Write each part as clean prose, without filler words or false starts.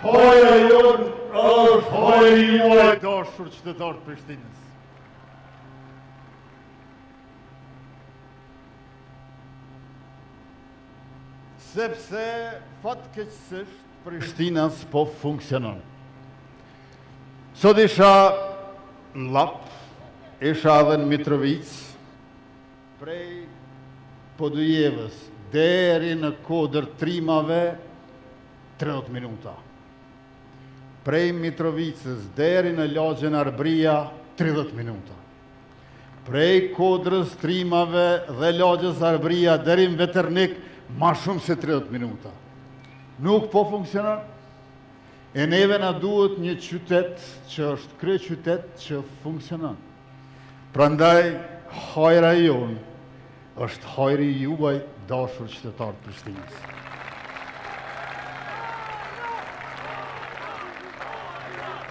Hoja jonë është hoja juaj dashur qytetarë të Prishtinës. Sepse fatkeqësisht Prishtina s'po funksionon. Sot isha në Lap, isha edhe në Mitrovic, prej Podujevës deri në Kodër Trimave 30 minuta. Prej Mitrovicës deri në Lagjen Arbria 30 minuta. Prej Kodrës Trimave dhe Lagjes Arbria deri në Veternik ma shumë se 30 minuta. Nuk po funksionon. E neve na duhet një qytet që është krye qytet që funksionon. Prandaj hajra jonë është hajri juaj dashur qytetarë të Prishtinës.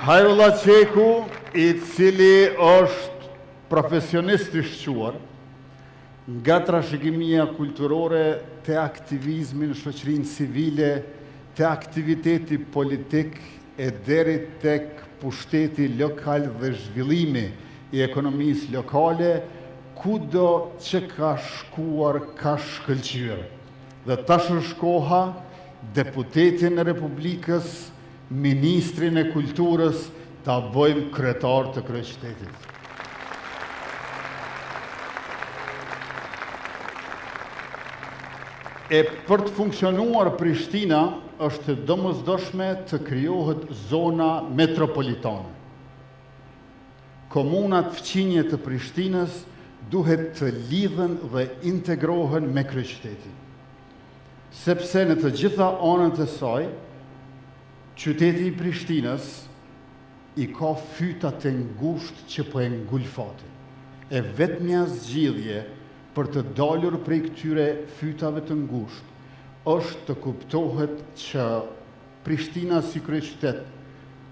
Hajrullah Qeku, i cili është profesionist i shquar, nga trashëgimia kulturore të aktivizmi në shoqërinë civile, të aktiviteti politik e deri tek pushteti lokal dhe zhvillimi i ekonomisë lokale, kudo që ka shkuar ka shkëlqyer. Dhe tash është koha deputetin e Republikës, ministrin e kulturës, ta bëjmë kryetar të kryeqytetit. E për të funksionuar Prishtina, është domosdoshme të krijohet zona metropolitane. Komunat fqinje të Prishtinës duhet të lidhen dhe integrohen me kryeqytetin. Sepse në të gjitha anët e saj, qyteti i Prishtinës i ka fyta të ngushtë që po e ngulfatin. E vetmja zgjidhje për të dalur prej këtyre fytave të ngushtë është të kuptohet që Prishtina si kryeqytet,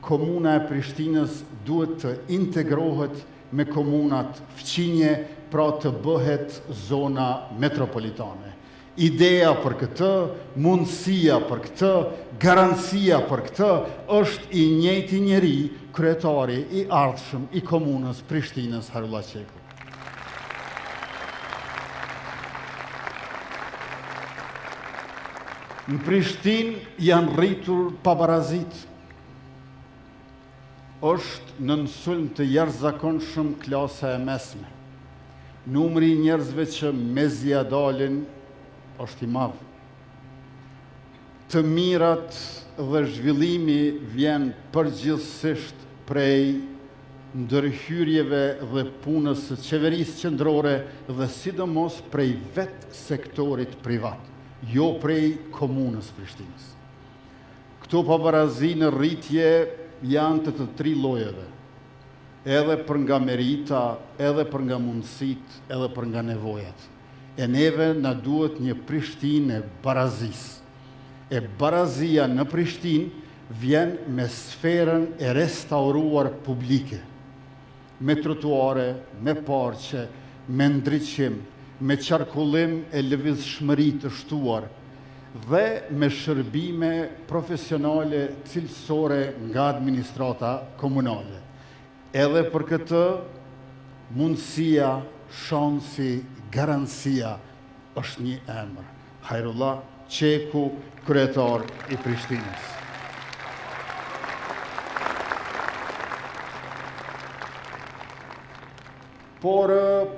komuna e Prishtinës duhet të integrohet me komunat fqinje, pra të bëhet zona metropolitane. Ideja për këtë, mundësia për këtë, garancia për këtë, është i njëjti njeri, kryetari i ardhshëm i komunës Prishtinës, Hajrullah Qeku. Në Prishtinë janë rritur pabarazit. Është në sulm të jashtëzakonshëm klasa e mesme. Numri i njerëzve që mezja dalin është i madh. Të mirat dhe zhvillimi vjen përgjithsisht prej ndërhyrjeve dhe punës së qeverisë qendrore dhe sidomos prej vetë sektorit privat, jo prej komunës Prishtinës. Këto pabarazi në rritje janë të tri llojeve, edhe për nga merita, edhe për nga mundësit, edhe për nga nevojat. E neve na duhet një Prishtinë e barazisë. E barazia në Prishtinë vjen me sferën e restauruar publike, me trotuare, me parqe, me ndriçim, me qarkullim e lëvizshmëri të shtuar dhe me shërbime profesionale cilësore nga administrata komunale. Edhe për këtë, mundësia, shansi, garancia është një emër. Hajrullah Qeku, kryetar i Prishtinës. Por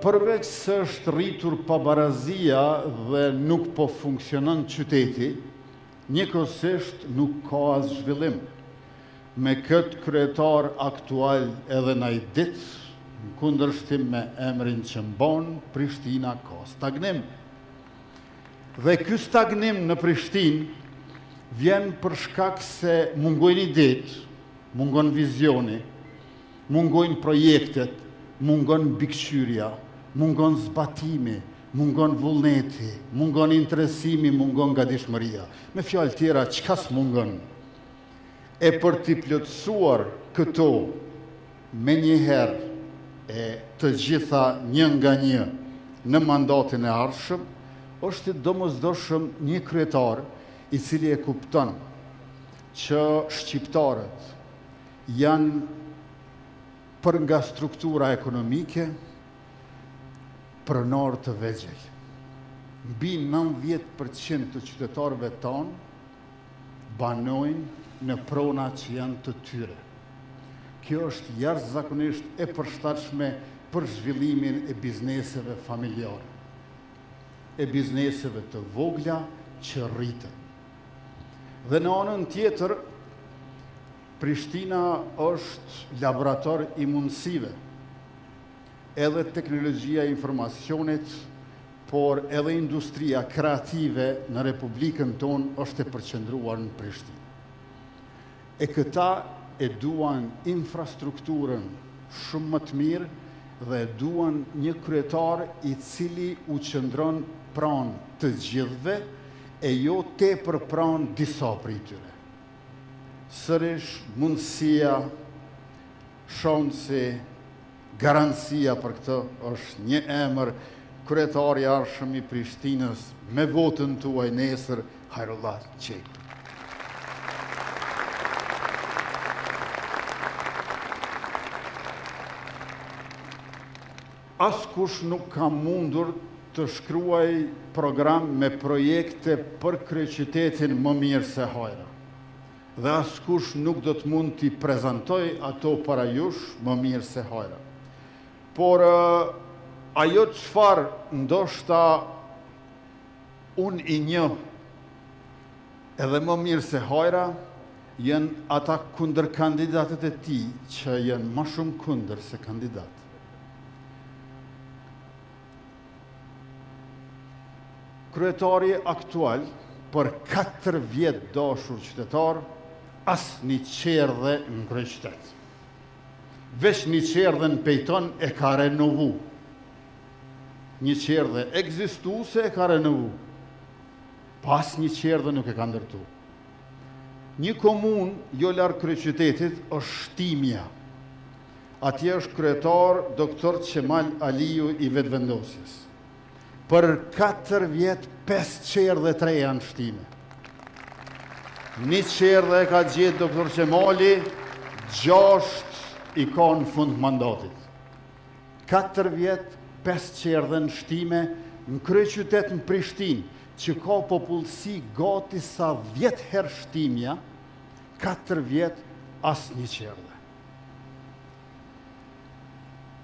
përveç se është rritur pabarazia dhe nuk po funksionon qyteti, njëkohësisht nuk ka as zhvillim. Me këtë kryetar aktual edhe në i ditë, në kundërshtim me emrin që mban, Prishtina ka stagnim. Dhe ky stagnim në Prishtinë vjen për shkak se mungojnë idetë, mungon vizioni, mungojnë projektet, mungon bikqyrja, mungon zbatimi, mungon vullneti, mungon interesimi, mungon gatishmëria. Me fjalë tjera, çka s'mungon? e për t'i plotësuar këto me njëherë e të gjitha një nga një në mandatin e ardhshëm, është domosdoshëm një kryetar i cili e kupton që shqiptarët janë për nga struktura ekonomike pronar të vegjël. Mbi 90% të qytetarëve tonë banojnë në prona që janë të tyre. Kjo është jashtëzakonisht e përshtatshme për zhvillimin e bizneseve familjare, e bizneseve të vogla që rriten. Dhe në anën tjetër, Prishtina është laborator i mundësive, edhe teknologjia e informacionit, por edhe industria kreative në Republikën tonë është e përqendruar në Prishtinë. E këta e duan infrastrukturën shumë më të mirë dhe duan një kryetar i cili u qëndron pranë të gjithëve e jo tepër pranë disa prej tyre. Sërish mundësia, shansi, garancia për këtë është një emër, kryetari i ardhshëm i Prishtinës me votën tuaj nesër, Hajrullah Qek. Askush nuk ka mundur të shkruaj program me projekte për kryeqytetin më mirë se Hajra. Dhe askush nuk do të mund t'i prezantoj ato para jush më mirë se Hajra. Por ajo çfarë ndoshta unë i njoh edhe më mirë se Hajra, janë ata kundër kandidatët e tij që janë më shumë kundër se kandidatë. Kryetari aktual për 4 vjet dashur qytetar, as një qerdhe në kryeqytet. Veç një qerdhe në Pejton e ka renovu. Një qerdhe ekzistuese e ka renovu. Pas një qerdhe nuk e ka ndërtu. Një komunë jo larg kryeqytetit është Shtimja. Atje është kryetar Dr. Qemal Aliu i vetëvendosjes. Për 4 vjet 5 qerdhe 3 janë Shtime. Një qerdhe ka gjetë Dr. Qemali, 6 i ka në fund mandatit. 4 vjet 5 qerdhe në Shtime, në kryeqytet në Prishtinë, që ka popullsi gati sa 10 herë Shtimja, 4 vjet as një qerdhe.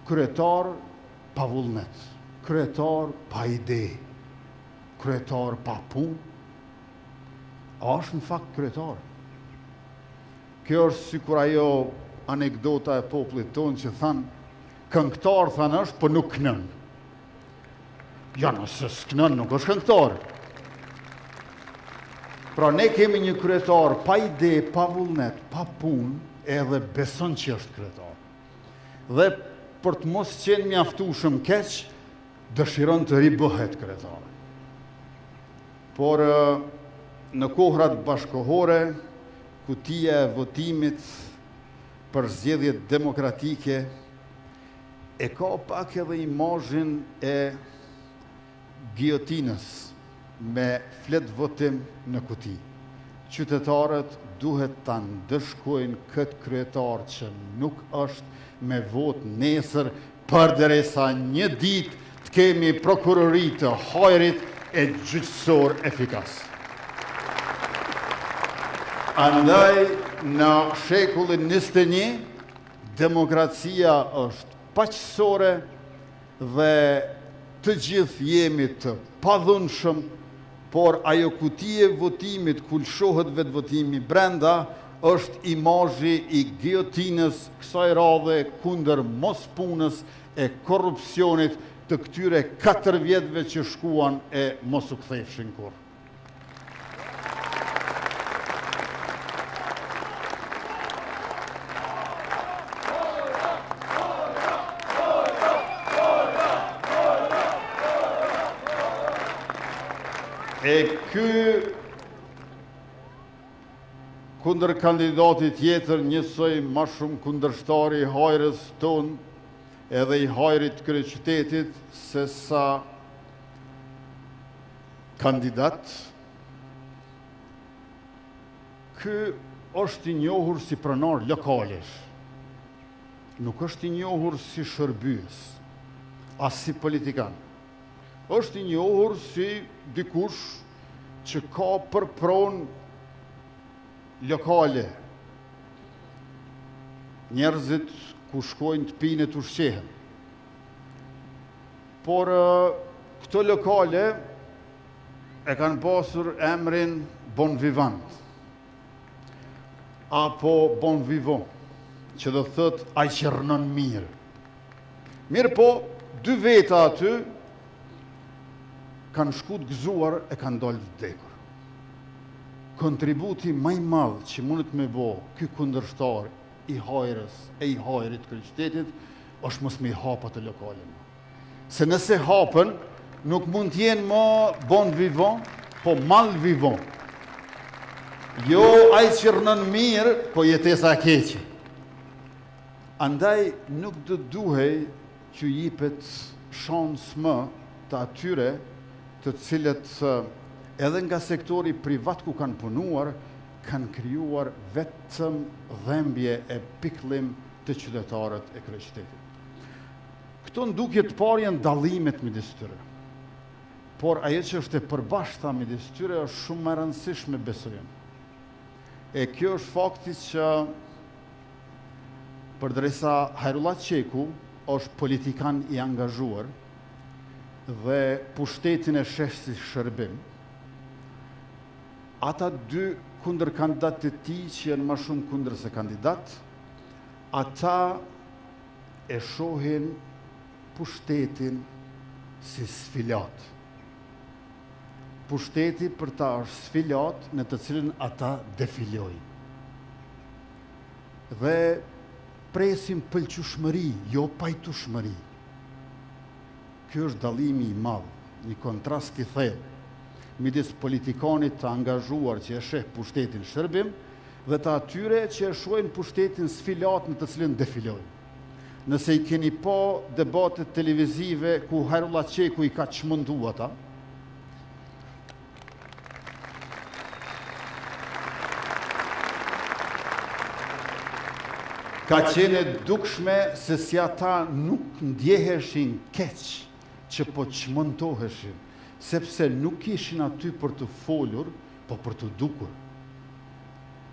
Kryetar pa vullnet. Kryetar pa ide, kryetar pa punë, është në fakt kryetar. Kjo është sikur ajo anekdota e popullit tonë që thanë, këngëtar thanë është, por nuk kënën. Ja, nëse s'kënën, nuk është këngëtar. Pra ne kemi një kryetar pa ide, pa vullnet, pa punë, edhe beson që është kryetar. Dhe për të mos qenë mjaftueshëm keq, dëshiron të ribëhet kryetar. Por në kohrat bashkohore, kutia e votimit për zgjedhjet demokratike e ka pak edhe imazhin e giotinës me flet votim në kuti. Qytetarët duhet ta ndëshkojnë këtë kryetar që nuk është me vot nesër, përderisa një ditë të kemi prokurori të Hajrit e gjyqësor efikas. Andaj, në shekullin 21, demokracia është paqësore dhe të gjithë jemi të padhunshëm, por ajo kuti e votimit, ku lshohet vetë votimi brenda, është imazhi i giotinës kësaj radhe kundër mos punës e korrupsionit të këtyre 4 vjetëve që shkuan e mos u kthefshin kur. kundër kandidatit tjetër njësoj ma shumë kundërshtari i hajrës tonë edhe i hajrit kryeqytetit se sa kandidat. Ky është i njohur si pronar lokalesh. Nuk është i njohur si shërbyes, as si politikan. Është i njohur si dikush që ka përpron lokale. Njerëzit ku shkojnë të pinë të ushqehen. Por këto lokale e kanë pasur emrin Bon Vivant, apo Bon Vivant, që do thot ai që rënon mirë. Mirë po, 2 veta aty kanë shku të gëzuar e kanë dalë të vdekur. Kontributi më i madh që mundet me bë ky kundërshtar i hajrës e i hajrit kryeqytetit është mos me hap ato lokale. Se nëse hapen, nuk mund të jenë më bon vivant, po mal vivant. Jo ai që rënon mirë, po jetesa e keqe. Andaj nuk do duhej që jipet shans më të atyre të cilët edhe nga sektori privat ku kanë punuar, kanë krijuar vetëm dhembje e pikëllim të qytetarët e kryeqytetit. Këto ndukje të parë janë dallimet midis tyre. Por ajo që është e përbashkëta midis tyre është shumë më e rëndësishme, besojmë. E kjo është fakti që përdresa Hajrullah Qeku është politikan i angazhuar dhe pushtetin e sheh si shërbim, ata 2 kundër kandidatë të tij që janë më shumë kundër se kandidat, ata e shohin pushtetin si sfilat. Pushteti për ta është sfilat në të cilën ata defilojnë. Dhe presim pëlqyeshmëri, jo pajtueshmëri. Ky është dallimi i madh, një kontrast i thellë midis politikanit të angazhuar që e sheh pushtetin shërbim dhe të atyre që e shohin pushtetin sfilat në të cilën defilojnë. Nëse i keni pa debatet televizive ku Hajrullah Qeku i ka çmendu ata, ka qenë dukshme se si ata nuk ndjeheshin keq që po çmentoheshin, sepse nuk ishin aty për të folur, po për të dukur.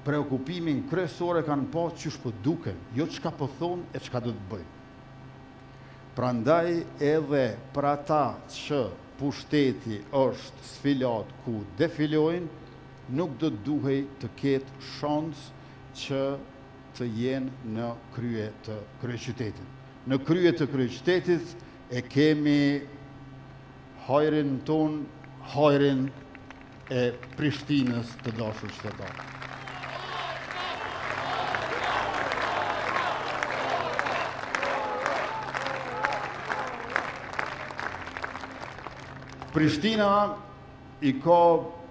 Preokupimin kryesor e kanë pa çysh po duken, jo çka po thonë e çka do të bëjnë. Prandaj edhe për ata që pushteti është sfilat ku defilojnë, nuk do duhej të ketë shans që të jenë në krye të kryeqytetit. Në krye të kryeqytetit e kemi hajrin ton, hajrin e Prishtinës të dashur qytetarë. Prishtina i ka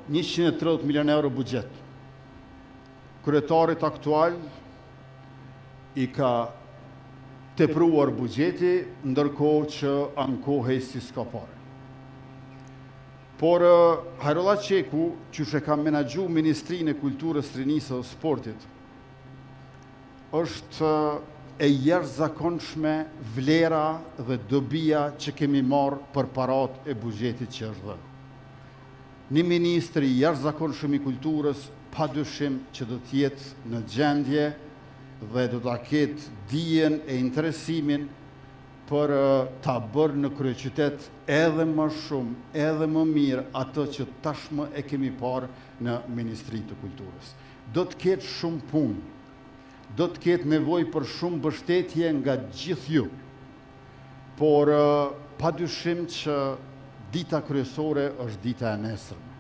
130 milion euro buxhet. Kryetarit aktual i ka tepruar buxheti, ndërkohë që ankohej si s'ka parë. Por Hajrullah Qeku, që e ka menaxhu Ministrinë e Kulturës, Rinisë dhe Sportit, është e jashtëzakonshme vlera dhe dobia që kemi marrë për parat e buxhetit që është dhënë. Një ministri i jashtëzakonshëm i kulturës padyshim që do të jetë në gjendje dhe do ta ketë dijen e interesimin për ta bërë në kryeqytet edhe më shumë, edhe më mirë atë që tashmë e kemi parë në Ministrinë të Kulturës. Do të ketë shumë punë, do të ketë nevojë për shumë mbështetje nga gjithë ju, por padyshim që dita kryesore është dita e nesërme.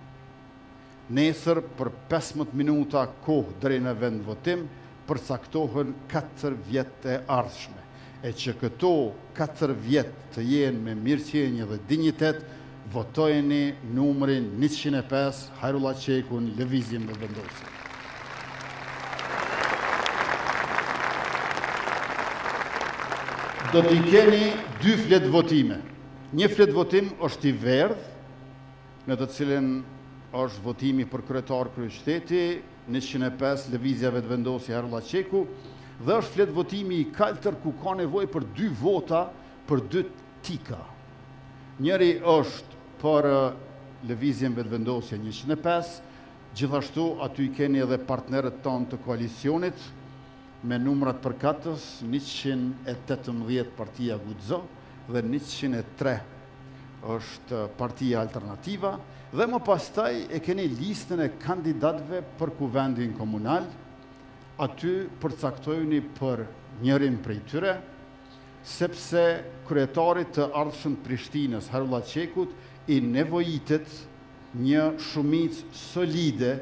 Nesër për 15 minuta kohë deri në vendvotim përcaktohen 4 vjet e ardhshme, e që këto 4 vjet të jenë me mirëqenie dhe dinjitet, votojeni numrin 105, Hajrullah Qekun, lëvizjen dhe vendosjen. do t'i keni 2 fletë votime. Një fletë votim është i verdh, në të cilin është votimi për kryetar kryeqyteti, 105 lëvizjave të vendosje Harulla Qeku, dhe është fletë votimi i kaltër ku ka nevojë për 2 vota për 2 tika. Njëri është për lëvizjen vetëvendosje 105, gjithashtu aty i keni edhe partnerët tonë të koalicionit, me numrat përkatës 118 partia Guxo dhe 103 është partia Alternativa, dhe më pastaj e keni listën e kandidatëve për kuvendin komunal, aty përcaktojuni për njërin prej tyre, sepse kryetarit të ardhshëm të Prishtinës, Harulla Qekut, i nevojitet një shumicë solide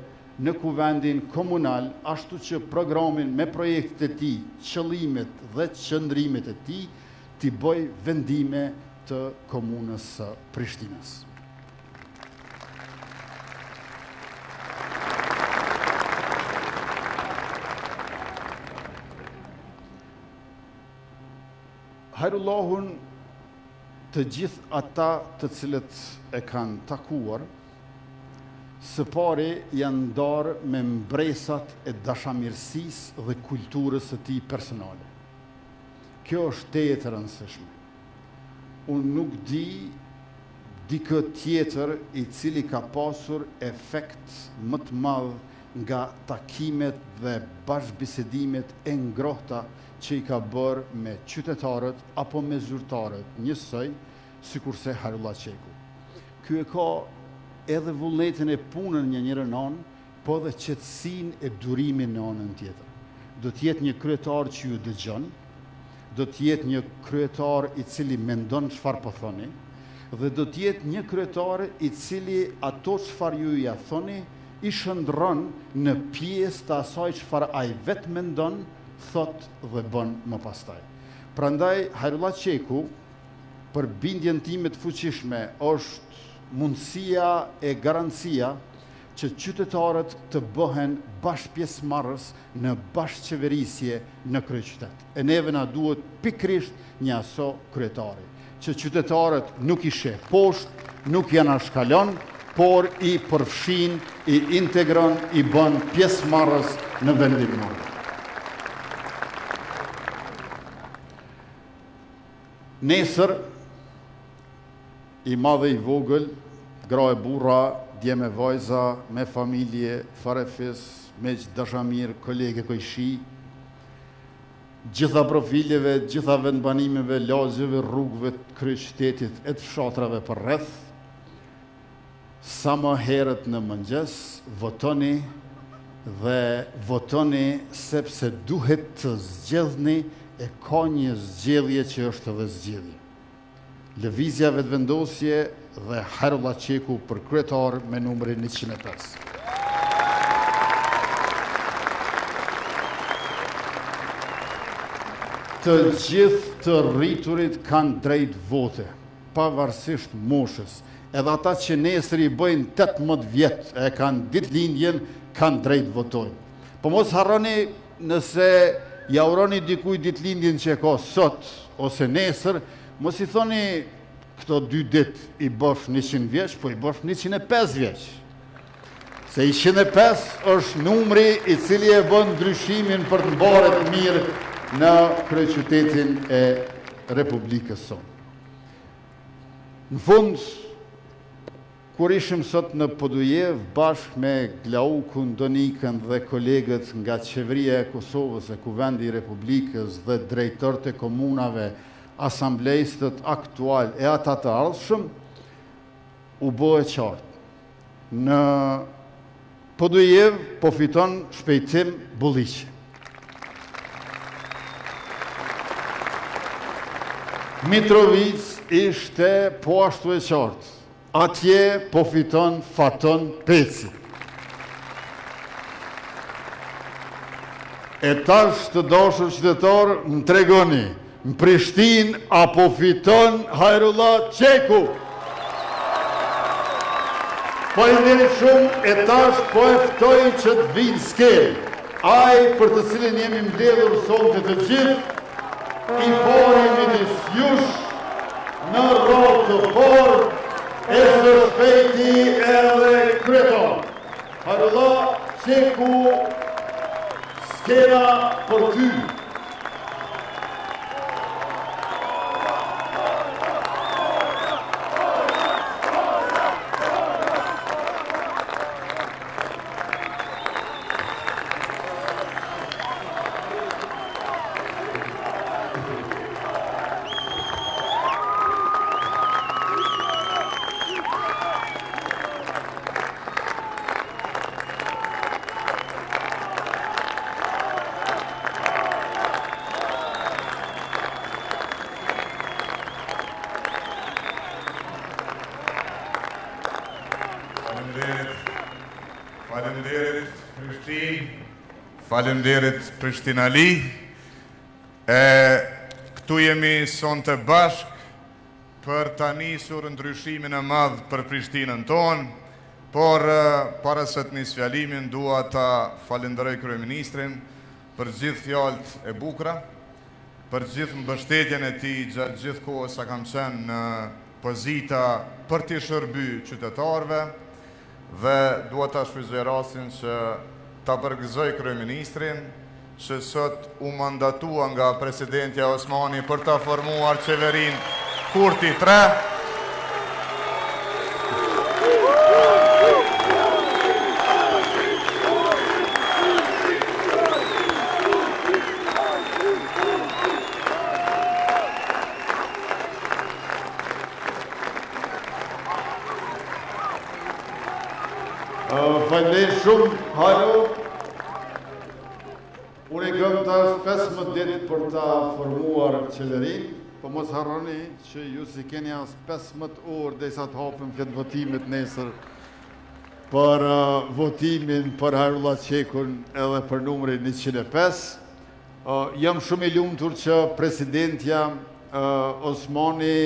në kuvendin komunal, ashtu që programin me projektet e tij, qëllimet dhe qëndrimet e tij, t'i bëj vendime të komunës së Prishtinës. Hajrullahun të gjithë ata të cilët e kanë takuar, së pari janë ndarë me mbresat e dashamirësisë dhe kulturës së tij personale. Kjo është teje e rëndësishme. Unë nuk di dikë tjetër i cili ka pasur efekt më të madh nga takimet dhe bashkëbisedimet e ngrohta që i ka bërë me qytetarët apo me zyrtarët njësoj, sikurse Harulla Qeku. Ky e ka edhe vullnetin e punën një njërën anë, po dhe qetësinë e durimin në anën tjetër. Do t'jetë një kryetar që ju dëgjon, do t'jetë një kryetar i cili mendon çfarë po thoni, dhe do t'jetë një kryetar i cili ato çfarë ju ja thoni, i shndron në pjesë të asaj çfarë ai vetë mendon, thot dhe bën më pastaj. Prandaj Harulla Qeku, për bindjen time të fuqishme, është mundësia e garancia që qytetarët të bëhen bashkëpjesëmarrës në bashkëqeverisje në kryeqytet. E neve na duhet pikërisht një aso kryetari, që qytetarët nuk i sheh poshtë, nuk janë ashkalon, por i përfshin, i integron, i bën pjesëmarrës në vendimmarrje. Nesër, i madhe i vogël, gra e burra, dje me vajza, me familje, farefis, me dashamir, kolege kojshi, gjitha profileve, gjitha vendbanimeve, lagjeve, rrugëve të kryeqytetit e të fshatrave për rreth, sa më herët në mëngjes, votoni dhe votoni sepse duhet të zgjedhni, e ka një zgjedhje që është edhe zgjedhje. Lëvizja vetëvendosje dhe Harulla Qeku për kryetar me numrin 105. Të gjithë të rriturit kanë drejt vote, pavarësisht moshës. Edhe ata që nesër i bëjnë 18 vjet e kanë ditëlindjen, kanë drejt votojnë. Po mos harroni nëse ja uroni dikuj ditëlindjen që e ka sot ose nesër, mos i thoni këto 2 ditë i bosh 100 vjeç, po i bosh 105 vjeç. Se 105 është numri i cili e bën ndryshimin për të mbarë të mirë në kryeqytetin e Republikës sonë. Në fund, kur ishim sot në Podujev bashkë me Glaukun, Donikën dhe kolegët nga qeveria e Kosovës e Kuvendi i Republikës dhe drejtorët e komunave, asamblejstët aktual e ata të ardhshëm, u bë e qartë. Në Podujev po fiton shpejtim Bulliqi. Mitrovic ishte po ashtu e qartë. Atje po fiton Faton Peci. E tash të dashur qytetar, më tregoni, në Prishtinë apo fiton Harulla Qeku? Faleminderit shumë, e tash po e ftoj që të vinë skel. Ai për të cilin jemi mbledhur sonte të gjithë, I pari midis jush në rol të por e së shpejti edhe kryetar. Harullah Qeku, skena për ty. Faleminderit Prishtina Ali. Këtu jemi sonte bashk për ta nisur ndryshimin e madh për Prishtinën tonë, por para se të nis fjalimin dua ta falenderoj kryeministrin për gjithë fjalët e bukura, për gjithë mbështetjen e tij gjatë gjithë kohës sa kam qenë në pozita për të shërbyer qytetarëve dhe dua ta shfrytëzoj rastin që ta përgëzoj kryeministrin që sot u mandatua nga presidentja Osmani për ta formuar qeverinë Kurti 3. Faleminderit shumë, Haro. Unë e kam tash 15 ditë për ta formuar qeverinë, po mos harroni që ju si keni as 15 orë derisa të hapim flet votimit nesër për votimin për Harullah Qekun edhe për numrin 105. Jam shumë i lumtur që presidentja Osmani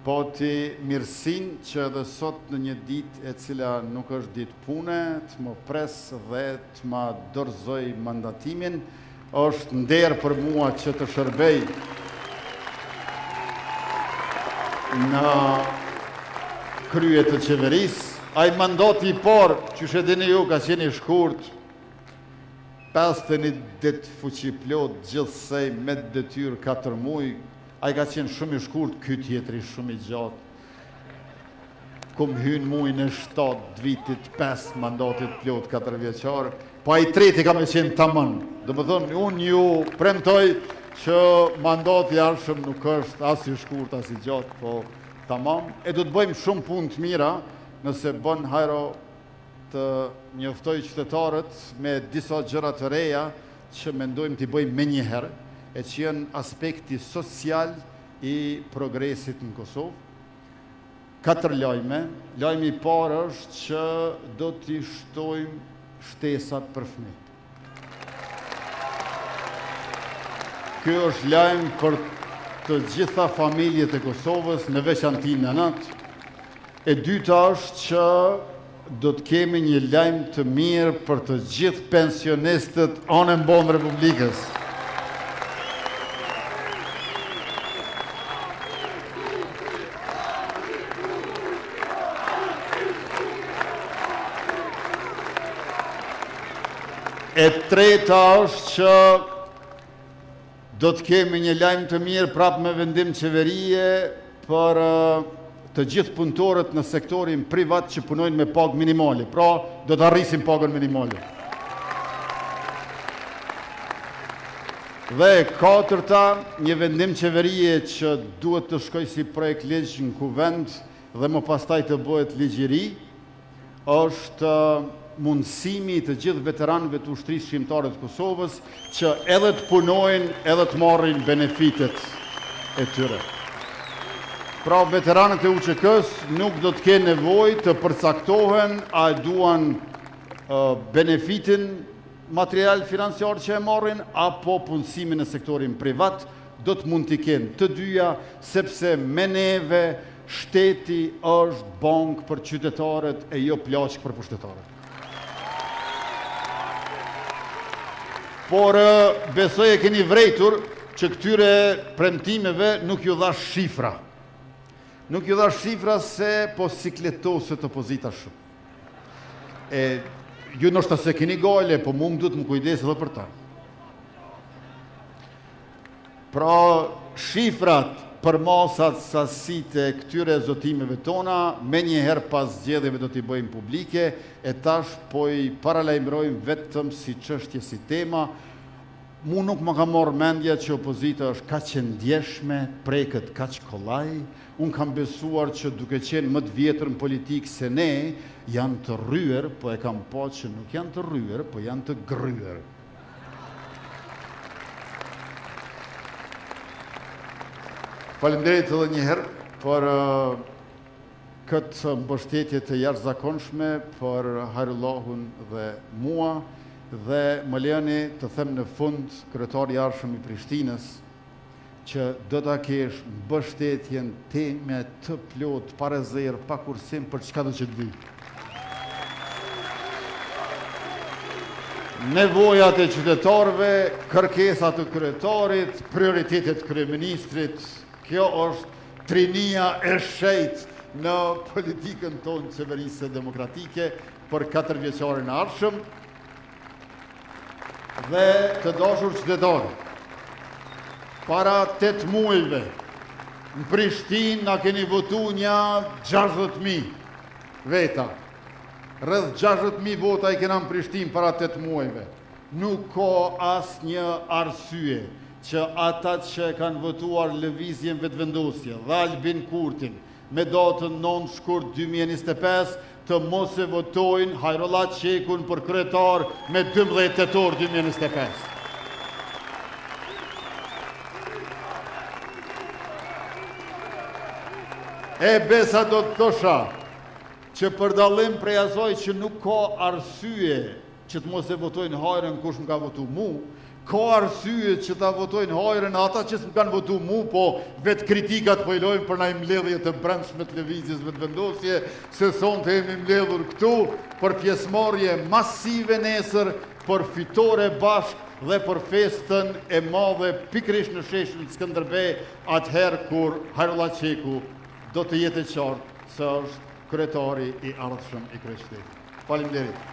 pati mirësin që edhe sot në një ditë e cila nuk është ditë pune, të më pres dhe të më dorëzoj mandatimin, është nder për mua që të shërbej në krye të qeverisë. Ai mandati i parë, që shedini ju, ka qenë i shkurt, 51 ditë fuqi plot, gjithsej me detyrë 4 muaj. Ai ka qenë shumë i shkurt, ky tjetri shumë i gjatë. Kum hyn muajin e 7 vitit 5 mandatit plot 4 vjeçar, po ai treti ka më qenë tamam. Domethënë unë ju premtoj që mandati i ardhshëm nuk është as i shkurt as i gjatë, po tamam. E do të bëjmë shumë punë të mira nëse bën Hajro të njoftoj qytetarët me disa gjëra të reja që mendojmë t'i bëjmë menjëherë, e që janë aspekti social i progresit në Kosovë. 4 lajme. Lajmi i parë është që do t'i shtojmë shtesat për fëmijët. Ky është lajm për të gjitha familjet e Kosovës, në veçanti nënat. E dyta është që do të kemi një lajm të mirë për të gjithë pensionistët anë mbonë Republikës. E treta është që do të kemi një lajm të mirë prapë me vendim qeverie për të gjithë punëtorët në sektorin privat që punojnë me pagë minimale. Pra, do të arrisim pagën minimale. Dhe katërta, një vendim qeverie që duhet të shkoj si projekt ligj në kuvend dhe më pastaj të bëhet ligj i ri, është mundësimi të gjithë veteranëve të ushtrisë shqiptare të Kosovës që edhe të punojnë, edhe të marrin benefitet e tyre. Pra, veteranët e UÇK-s nuk do të kenë nevojë të përcaktohen a duan benefitin material financiar që e marrin apo punësimin në sektorin privat, do të mund t'i kenë të dyja, sepse me neve shteti është bankë për qytetarët e jo plaçk për pushtetarët. por besoj e keni vrejtur që këtyre premtimeve nuk ju dha shifra. Nuk ju dha shifra se po sikletosët opozita shumë. Ju nështë se keni gale, po mu më duhet më kujdes edhe për ta. Pra, shifrat për masat sasit e këtyre zotimeve tona, me njëherë pas zgjedhjeve do t'i bëjmë publike, e tash po i paralajmërojmë vetëm si çështje, si tema. Mu nuk më ka morë mendja që opozita është kaq e ndjeshme, preket kaq kollaj. Unë kam besuar që duke qenë më të vjetër në politikë se ne, janë të rryer, po e kam pa që nuk janë të rryer, po janë të gryer. Faleminderit edhe njëherë për këtë mbështetje të jashtëzakonshme për Hajrullahun dhe mua, dhe më lejoni të them në fund kryetari i ardhshëm i Prishtinës që do ta kesh mbështetjen time të plot, pa rezervë, pa kursim për çka do që të vi. Nevojat e qytetarëve, kërkesat të kryetarit, prioritetet e kryeministrit, kjo është trinia e shejtë në politikën tonë qeverisë demokratike për 4 vjeçarin e ardhshëm. Dhe të dashur qytetarë, para 8 muajve në Prishtinë na keni votu një 60.000 veta. Rreth 60.000 vota i kena në Prishtinë para 8 muajve. Nuk ka asnjë arsye që ata që kanë votuar lëvizjen vetëvendosje dhe Albin Kurtin me datën 9 shkurt 2025 të mos e votojnë Hajrullah Qekun për kryetar me 12 tetor 2025. E besa do të thosha që për dallim prej asaj që nuk ka arsye që të mos e votojnë Hajrën kush më ka votu mu, ka arsye që ta votojnë Hajrën ata që s'm kanë votu mu, po vetë kritikat po i lojnë për na mbledhje të brendshme të lëvizjes vetëvendosje, se sonte jemi mbledhur këtu për pjesëmarrje masive nesër, për fitore bashkë dhe për festën e madhe pikërisht në sheshin Skënderbej, atëherë kur Hajrullah Qeku do të jetë e qartë se është kryetari i ardhshëm i kryeqytetit. Faleminderit.